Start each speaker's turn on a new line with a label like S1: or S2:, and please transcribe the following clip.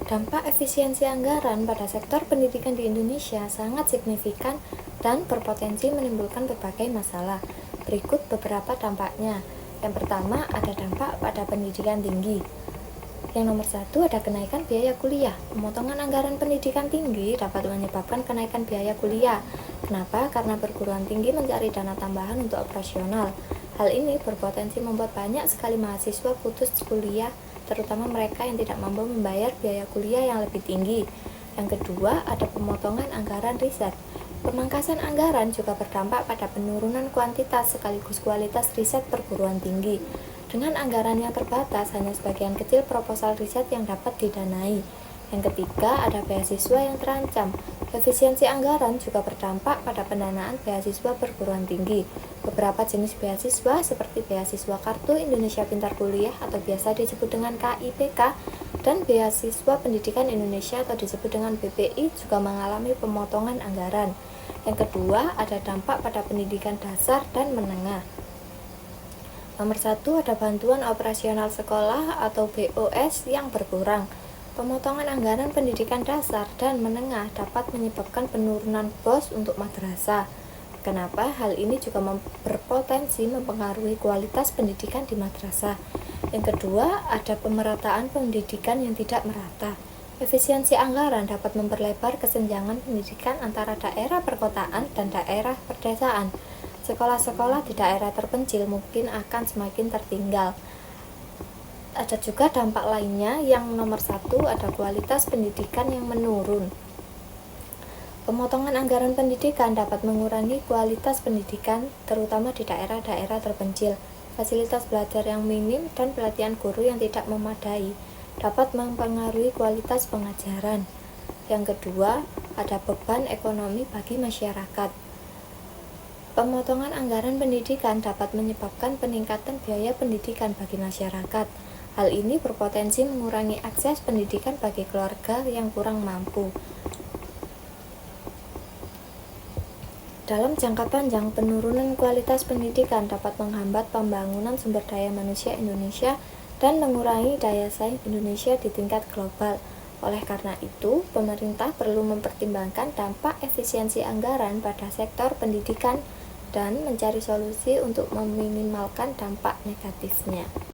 S1: Dampak efisiensi anggaran pada sektor pendidikan di Indonesia sangat signifikan dan berpotensi menimbulkan berbagai masalah. Berikut beberapa dampaknya. Yang pertama, ada dampak pada pendidikan tinggi. Yang nomor satu, ada kenaikan biaya kuliah. Pemotongan anggaran pendidikan tinggi dapat menyebabkan kenaikan biaya kuliah. Kenapa? Karena perguruan tinggi mencari dana tambahan untuk operasional. Hal ini berpotensi membuat banyak sekali mahasiswa putus kuliah, terutama mereka yang tidak mampu membayar biaya kuliah yang lebih tinggi. Yang kedua, ada pemotongan anggaran riset. Pemangkasan anggaran juga berdampak pada penurunan kuantitas sekaligus kualitas riset perguruan tinggi. Dengan anggaran yang terbatas, hanya sebagian kecil proposal riset yang dapat didanai. Yang ketiga, ada beasiswa yang terancam. Efisiensi anggaran juga berdampak pada pendanaan beasiswa perguruan tinggi. Beberapa jenis beasiswa seperti beasiswa Kartu Indonesia Pintar Kuliah atau biasa disebut dengan KIPK dan beasiswa Pendidikan Indonesia atau disebut dengan BPI juga mengalami pemotongan anggaran. Yang kedua, ada dampak pada pendidikan dasar dan menengah. Nomor satu, ada bantuan operasional sekolah atau BOS yang berkurang. Pemotongan anggaran pendidikan dasar dan menengah dapat menyebabkan penurunan BOS untuk madrasah. Kenapa? Hal ini juga berpotensi mempengaruhi kualitas pendidikan di madrasah. Yang kedua, ada pemerataan pendidikan yang tidak merata. Efisiensi anggaran dapat memperlebar kesenjangan pendidikan antara daerah perkotaan dan daerah perdesaan. Sekolah-sekolah di daerah terpencil mungkin akan semakin tertinggal. Ada juga dampak lainnya. Yang nomor satu, ada kualitas pendidikan yang menurun. Pemotongan anggaran pendidikan dapat mengurangi kualitas pendidikan, terutama di daerah-daerah terpencil. Fasilitas belajar yang minim dan pelatihan guru yang tidak memadai dapat mempengaruhi kualitas pengajaran. Yang kedua, ada beban ekonomi bagi masyarakat. Pemotongan anggaran pendidikan dapat menyebabkan peningkatan biaya pendidikan bagi masyarakat. Hal ini berpotensi mengurangi akses pendidikan bagi keluarga yang kurang mampu. Dalam jangka panjang, penurunan kualitas pendidikan dapat menghambat pembangunan sumber daya manusia Indonesia dan mengurangi daya saing Indonesia di tingkat global. Oleh karena itu, pemerintah perlu mempertimbangkan dampak efisiensi anggaran pada sektor pendidikan dan mencari solusi untuk meminimalkan dampak negatifnya.